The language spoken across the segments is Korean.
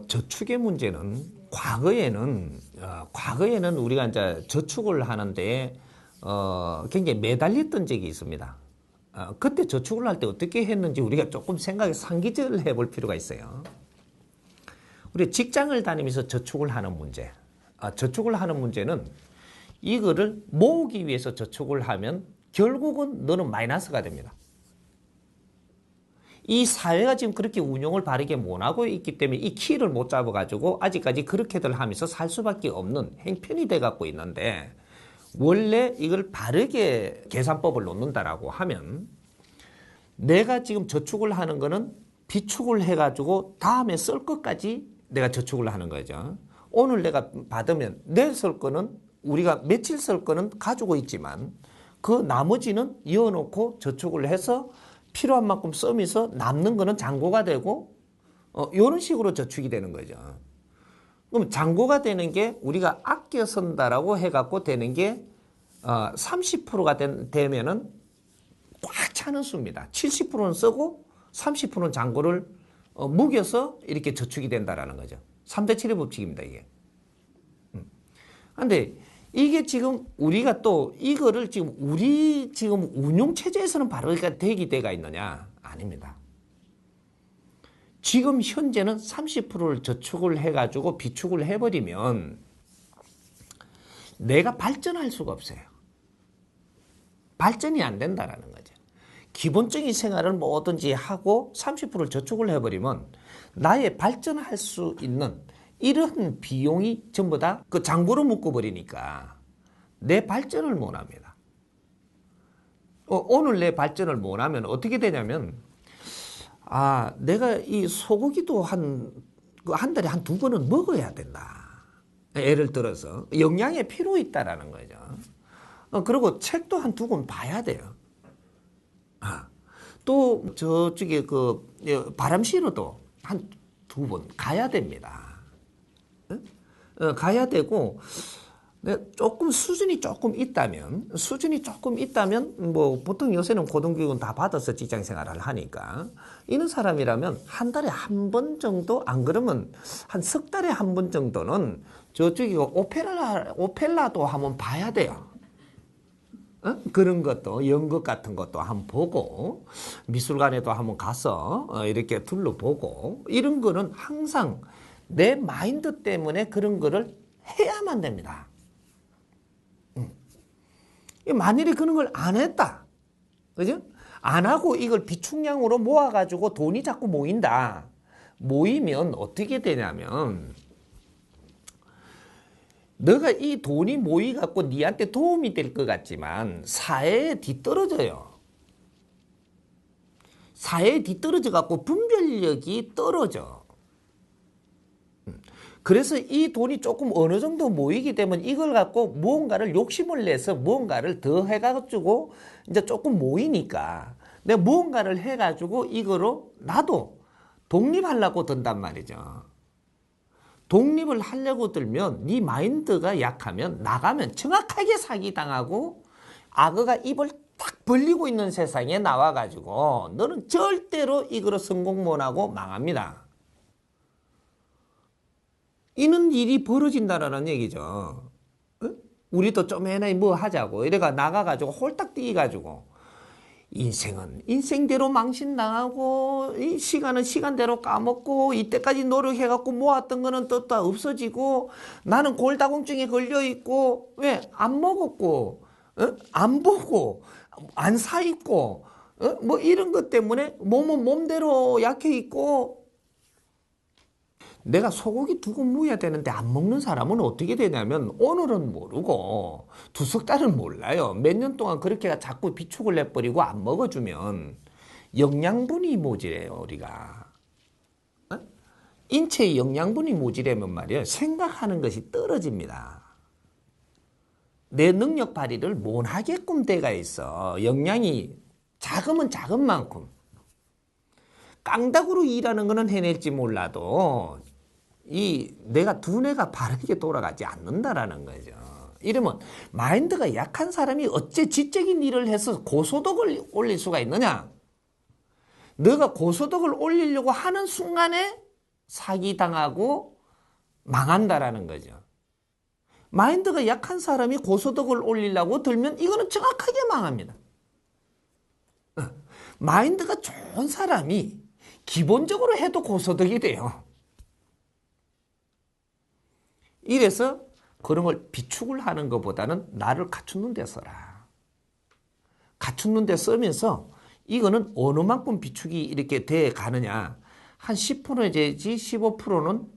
저축의 문제는 과거에는 우리가 이제 저축을 하는데 굉장히 매달렸던 적이 있습니다. 그때 저축을 할 때 어떻게 했는지 우리가 조금 상기를 해볼 필요가 있어요. 우리 직장을 다니면서 저축을 하는 문제. 저축을 하는 문제는 이거를 모으기 위해서 저축을 하면 결국은 너는 마이너스가 됩니다. 이 사회가 지금 그렇게 운용을 바르게 못하고 있기 때문에 이 키를 못 잡아가지고 아직까지 그렇게들 하면서 살 수밖에 없는 행편이 돼갖고 있는데, 원래 이걸 바르게 계산법을 놓는다라고 하면 내가 지금 저축을 하는 거는 비축을 해가지고 다음에 쓸 것까지 내가 저축을 하는 거죠. 오늘 내가 받으면 내일 쓸 거는 우리가 며칠 쓸 거는 가지고 있지만 그 나머지는 이어놓고 저축을 해서 필요한 만큼 쓰면서 남는 거는 잔고가 되고 이런 식으로 저축이 되는 거죠. 그럼 잔고가 되는 게 우리가 아껴 쓴다라고 해갖고 되는 게 30%가 되면은 꽉 차는 수입니다. 70%는 쓰고 30%는 잔고를 묵여서 이렇게 저축이 된다라는 거죠. 3대 7의 법칙입니다, 이게. 근데 이게 지금 우리가 또 이거를 지금 우리 지금 운용체제에서는 바로 되게 돼가 있느냐? 아닙니다. 지금 현재는 30%를 저축을 해가지고 비축을 해버리면 내가 발전할 수가 없어요. 발전이 안 된다라는 거죠. 기본적인 생활을 뭐든지 하고 30%를 저축을 해버리면 나의 발전할 수 있는 이런 비용이 전부 다 그 잔고로 묶어버리니까 내 발전을 못합니다. 오늘 내 발전을 못하면 어떻게 되냐면, 내가 이 소고기도 한 달에 한 2번은 먹어야 된다. 예를 들어서 영양에 필요 있다라는 거죠. 그리고 책도 한 2권 봐야 돼요. 또 저쪽에 바람 실어도 한 2번 가야 됩니다. 가야 되고, 조금 수준이 조금 있다면 뭐 보통 요새는 고등교육은 다 받아서 직장 생활을 하니까 이런 사람이라면 한 달에 한 번 정도, 안 그러면 한 석 달에 한 번 정도는 저쪽에 오페라도 한번 봐야 돼요. 그런 것도, 연극 같은 것도 한번 보고, 미술관에도 한번 가서 이렇게 둘러보고, 이런 거는 항상 내 마인드 때문에 그런 거를 해야만 됩니다. 만일에 그런 걸 안 했다, 그죠? 안 하고 이걸 비축량으로 모아가지고 돈이 자꾸 모인다. 모이면 어떻게 되냐면, 너가 이 돈이 모이갖고 니한테 도움이 될 것 같지만 사회에 뒤떨어져요. 사회에 뒤떨어져갖고 분별력이 떨어져. 그래서 이 돈이 조금 어느 정도 모이게 되면 이걸 갖고 무언가를 욕심을 내서 무언가를 더 해가지고 이제 조금 모이니까 내가 무언가를 해가지고 이거로 나도 독립하려고 든단 말이죠. 독립을 하려고 들면 네 마인드가 약하면 나가면 정확하게 사기당하고 악어가 입을 딱 벌리고 있는 세상에 나와가지고 너는 절대로 이거로 성공 못하고 망합니다. 이런 일이 벌어진다라는 얘기죠. 우리도 좀 해나 뭐 하자고 이래가 나가가지고 홀딱 뛰어가지고 인생은 인생대로 망신당하고 이 시간은 시간대로 까먹고 이때까지 노력해갖고 모았던 거는 또 없어지고 나는 골다공증에 걸려있고 왜? 안 먹었고 안 보고 안 사있고 뭐 이런 것 때문에 몸은 몸대로 약해있고 내가 소고기 2건 모여야 되는데 안 먹는 사람은 어떻게 되냐면 오늘은 모르고 2석 달은 몰라요. 몇 년 동안 그렇게 자꾸 비축을 해버리고 안 먹어주면 영양분이 모자래요. 우리가 인체의 영양분이 모자라면 말이에요, 생각하는 것이 떨어집니다. 내 능력 발휘를 못하게끔 돼가 있어. 영양이 작으면 작은 만큼 깡닭으로 일하는 거는 해낼지 몰라도 내가 두뇌가 바르게 돌아가지 않는다라는 거죠. 이러면 마인드가 약한 사람이 어째 지적인 일을 해서 고소득을 올릴 수가 있느냐? 너가 고소득을 올리려고 하는 순간에 사기당하고 망한다라는 거죠. 마인드가 약한 사람이 고소득을 올리려고 들면 이거는 정확하게 망합니다. 마인드가 좋은 사람이 기본적으로 해도 고소득이 돼요. 이래서 그런 걸 비축을 하는 것보다는 나를 갖추는 데 써라. 갖추는 데 쓰면서 이거는 어느 만큼 비축이 이렇게 돼 가느냐. 한 10% 내지 15%는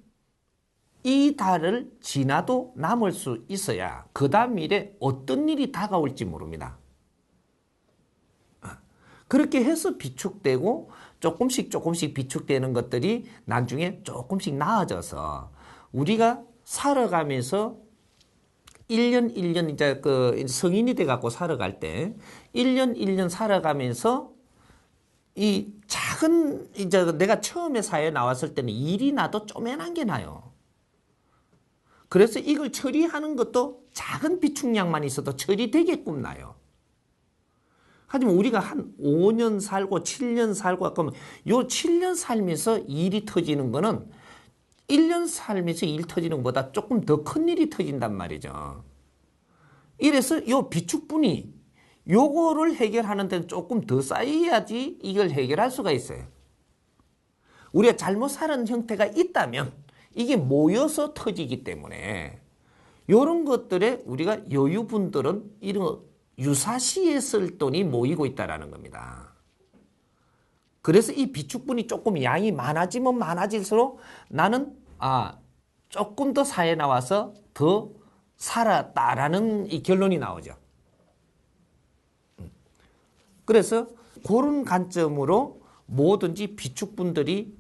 이 달을 지나도 남을 수 있어야 그 다음 일에 어떤 일이 다가올지 모릅니다. 그렇게 해서 비축되고 조금씩 비축되는 것들이 나중에 조금씩 나아져서 우리가 살아가면서 1년 1년 이제 그 성인이 돼 갖고 살아갈 때 1년 1년 살아가면서 이 작은 이제 내가 처음에 사회에 나왔을 때는 일이 나도 쪼매난 게 나요. 그래서 이걸 처리하는 것도 작은 비축량만 있어도 처리되게끔 나요. 하지만 우리가 한 5년 살고 7년 살고 그러면 요 7년 살면서 일이 터지는 거는 1년 살면서 일 터지는 것보다 조금 더 큰 일이 터진단 말이죠. 이래서 요 비축분이 요거를 해결하는 데는 조금 더 쌓여야지 이걸 해결할 수가 있어요. 우리가 잘못 사는 형태가 있다면 이게 모여서 터지기 때문에 이런 것들에 우리가 여유분들은 이런 유사시에 쓸 돈이 모이고 있다는 겁니다. 그래서 이 비축분이 조금 양이 많아지면 많아질수록 나는 조금 더 사회에 나와서 더 살았다라는 이 결론이 나오죠. 그래서 그런 관점으로 뭐든지 비축분들이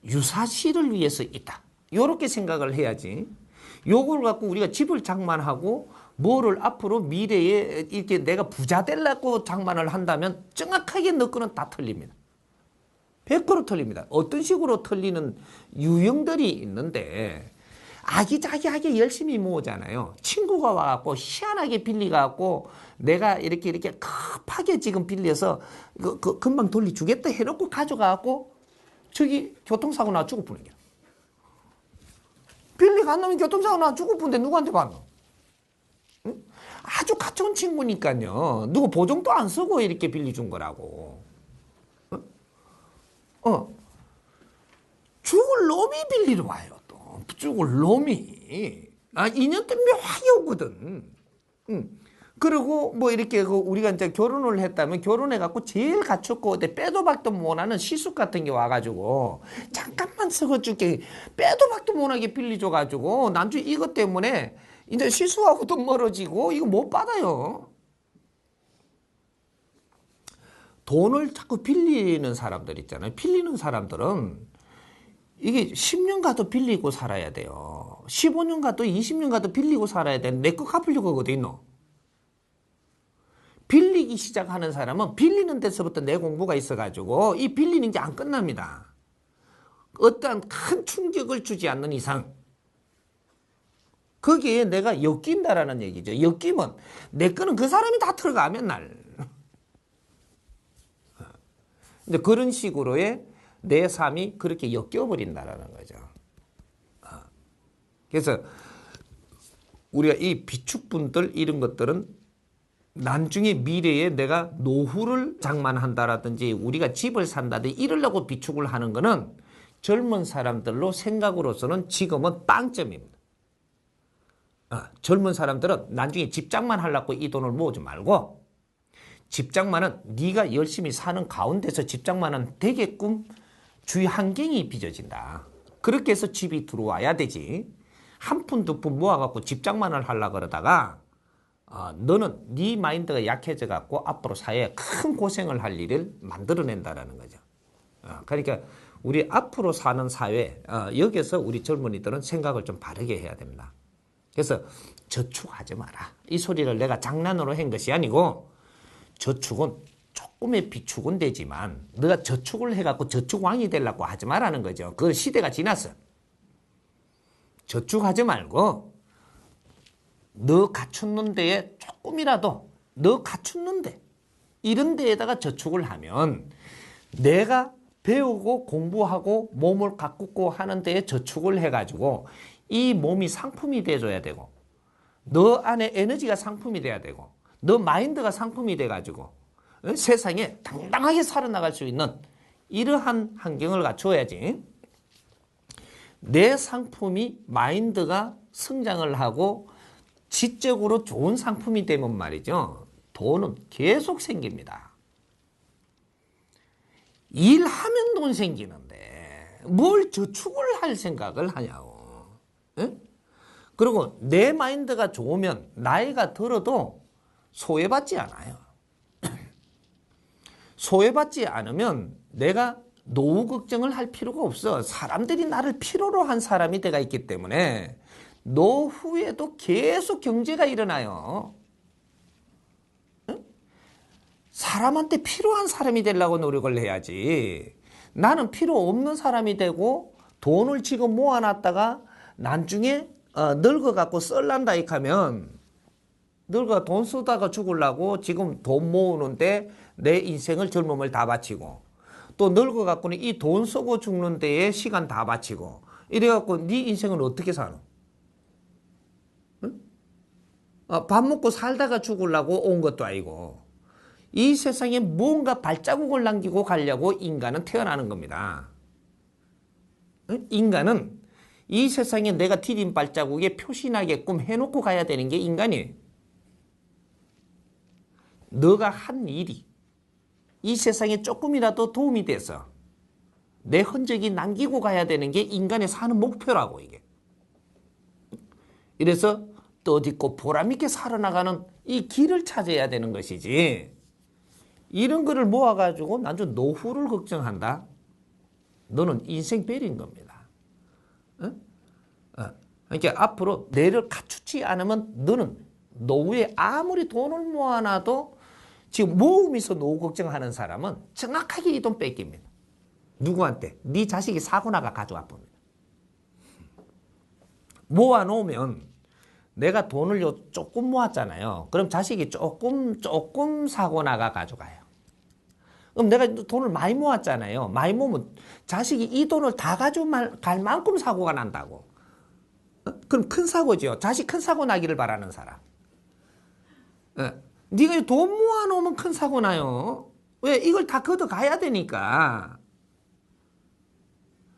유사시를 위해서 있다. 이렇게 생각을 해야지. 요걸 갖고 우리가 집을 장만하고 뭐를 앞으로 미래에 이렇게 내가 부자 되려고 장만을 한다면 정확하게 너 거는 다 틀립니다. 100% 틀립니다. 어떤 식으로 틀리는 유형들이 있는데 아기자기하게 열심히 모으잖아요. 친구가 와갖고 희한하게 빌려갖고 내가 이렇게 급하게 지금 빌려서 금방 돌려주겠다 해놓고 가져가갖고 저기 교통사고 나 죽을 뻔한 거야. 빌리가 안 나면 교통사고 나 죽을 뻔데 누구한테 받노? 응? 아주 가까운 친구니까요. 누구 보증도 안 쓰고 이렇게 빌려준 거라고. 죽을 놈이 빌리러 와요. 또 죽을 놈이 2년 때 묘하게 오거든. 그리고 뭐 이렇게 우리가 이제 결혼을 했다면 결혼해갖고 제일 갖췄고 어디 빼도 박도 못하는 시숙 같은 게 와가지고 잠깐만 썩어줄게 빼도 박도 못하게 빌려줘가지고 나중에 이것 때문에 이제 시숙하고도 멀어지고 이거 못 받아요. 돈을 자꾸 빌리는 사람들 있잖아요. 빌리는 사람들은 이게 10년 가도 빌리고 살아야 돼요. 15년 가도 20년 가도 빌리고 살아야 돼. 내 거 갚으려고 어디 있노? 빌리기 시작하는 사람은 빌리는 데서부터 내 공부가 있어가지고 이 빌리는 게 안 끝납니다. 어떠한 큰 충격을 주지 않는 이상 거기에 내가 엮인다라는 얘기죠. 엮이면 내 거는 그 사람이 다 들어가 맨날. 이제 그런 식으로의 내 삶이 그렇게 엮여버린다라는 거죠. 그래서 우리가 이 비축분들 이런 것들은 나중에 미래에 내가 노후를 장만한다라든지 우리가 집을 산다든지 이러려고 비축을 하는 거는 젊은 사람들로 생각으로서는 지금은 빵점입니다. 젊은 사람들은 나중에 집 장만하려고 이 돈을 모으지 말고 집 장만은 네가 열심히 사는 가운데서 집 장만은 되게끔 주위 환경이 빚어진다. 그렇게 해서 집이 들어와야 되지. 한 푼 두 푼 모아갖고 집 장만을 하려고 그러다가 너는 네 마인드가 약해져갖고 앞으로 사회에 큰 고생을 할 일을 만들어낸다라는 거죠. 그러니까 우리 앞으로 사는 사회 여기서 우리 젊은이들은 생각을 좀 바르게 해야 됩니다. 그래서 저축하지 마라. 이 소리를 내가 장난으로 한 것이 아니고 저축은 조금의 비축은 되지만 너가 저축을 해갖고 저축왕이 되려고 하지 말라는 거죠. 그 시대가 지났어. 저축하지 말고 너 갖췄는 데에 조금이라도 너 갖췄는데 이런 데에다가 저축을 하면 내가 배우고 공부하고 몸을 가꾸고 하는 데에 저축을 해가지고 이 몸이 상품이 돼줘야 되고 너 안에 에너지가 상품이 돼야 되고 너 마인드가 상품이 돼가지고 세상에 당당하게 살아나갈 수 있는 이러한 환경을 갖추어야지. 내 상품이 마인드가 성장을 하고 지적으로 좋은 상품이 되면 말이죠. 돈은 계속 생깁니다. 일하면 돈 생기는데 뭘 저축을 할 생각을 하냐고. 에? 그리고 내 마인드가 좋으면 나이가 들어도 소외받지 않아요. 소외받지 않으면 내가 노후 걱정을 할 필요가 없어. 사람들이 나를 필요로 한 사람이 내가 있기 때문에 노후에도 계속 경제가 일어나요. 사람한테 필요한 사람이 되려고 노력을 해야지. 나는 필요 없는 사람이 되고 돈을 지금 모아놨다가 나중에 늙어갖고 썰난다 하면 늙어 돈 쓰다가 죽으려고 지금 돈 모으는데 내 인생을 젊음을 다 바치고 또 늙어갖고는 이 돈 쓰고 죽는 데에 시간 다 바치고 이래갖고 네 인생은 어떻게 사노? 응? 밥 먹고 살다가 죽으려고 온 것도 아니고 이 세상에 뭔가 발자국을 남기고 가려고 인간은 태어나는 겁니다. 응? 인간은 이 세상에 내가 디딘 발자국에 표시나게끔 해놓고 가야 되는 게 인간이에요. 너가 한 일이 이 세상에 조금이라도 도움이 돼서 내 흔적이 남기고 가야 되는 게 인간의 사는 목표라고 이게. 이래서 뜻있고 보람있게 살아나가는 이 길을 찾아야 되는 것이지 이런 거를 모아가지고 나중 노후를 걱정한다? 너는 인생 베린 겁니다. 그러니까 앞으로 뇌를 갖추지 않으면 너는 노후에 아무리 돈을 모아놔도 지금 모으면서 노후 걱정하는 사람은 정확하게 이 돈 뺏깁니다. 누구한테? 네 자식이 사고 나가 가져와 봅니다. 모아놓으면 내가 돈을 조금 모았잖아요. 그럼 자식이 조금 사고 나가 가져가요. 그럼 내가 돈을 많이 모았잖아요. 많이 모으면 자식이 이 돈을 다 가져갈 만큼 사고가 난다고. 그럼 큰 사고죠. 자식 큰 사고 나기를 바라는 사람. 네가 돈 모아놓으면 큰 사고 나요. 왜? 이걸 다 걷어가야 되니까.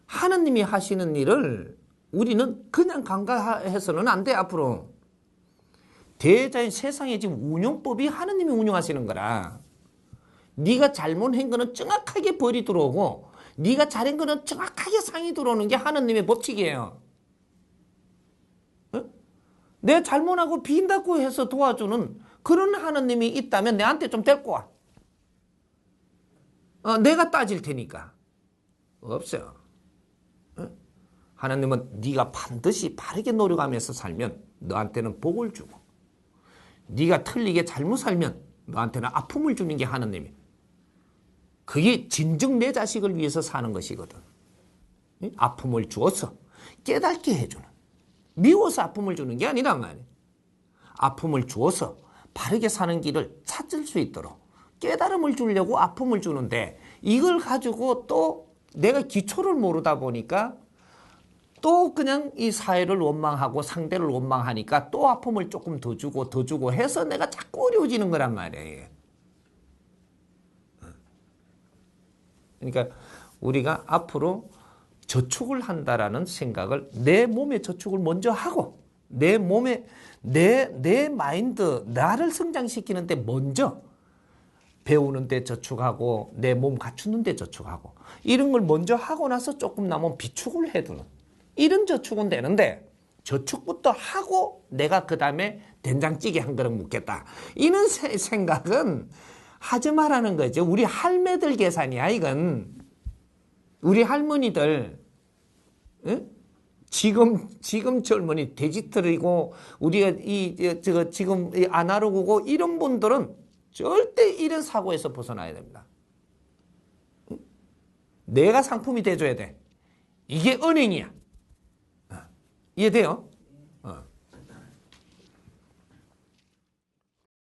하느님이 하시는 일을 우리는 그냥 간과해서는 안 돼. 앞으로 대자연 세상에 지금 운영법이 하느님이 운영하시는 거라. 네가 잘못한 거는 정확하게 벌이 들어오고 네가 잘한 거는 정확하게 상이 들어오는 게 하느님의 법칙이에요. 내 잘못하고 빈다고 해서 도와주는 그런 하느님이 있다면 내한테 좀 데리고 와. 내가 따질 테니까. 없어요. 하나님은 네가 반드시 바르게 노력하면서 살면 너한테는 복을 주고 네가 틀리게 잘못 살면 너한테는 아픔을 주는 게 하나님이에요. 그게 진정 내 자식을 위해서 사는 것이거든. 아픔을 주어서 깨닫게 해주는. 미워서 아픔을 주는 게 아니란 말이에요. 아픔을 주어서 바르게 사는 길을 찾을 수 있도록 깨달음을 주려고 아픔을 주는데 이걸 가지고 또 내가 기초를 모르다 보니까 또 그냥 이 사회를 원망하고 상대를 원망하니까 또 아픔을 조금 더 주고 해서 내가 자꾸 어려워지는 거란 말이에요. 그러니까 우리가 앞으로 저축을 한다라는 생각을 내 몸에 저축을 먼저 하고 내 몸에 내 마인드 나를 성장시키는 데 먼저 배우는 데 저축하고 내 몸 갖추는 데 저축하고 이런 걸 먼저 하고 나서 조금 남으면 비축을 해두는 이런 저축은 되는데 저축부터 하고 내가 그 다음에 된장찌개 한 그릇 묵겠다 이런 생각은 하지 말라는 거죠. 우리 할매들 계산이야 이건. 우리 할머니들 지금 젊은이 디지털이고 우리가 지금 아날로그고 이런 분들은 절대 이런 사고에서 벗어나야 됩니다. 내가 상품이 돼줘야 돼. 이게 은행이야. 이해돼요?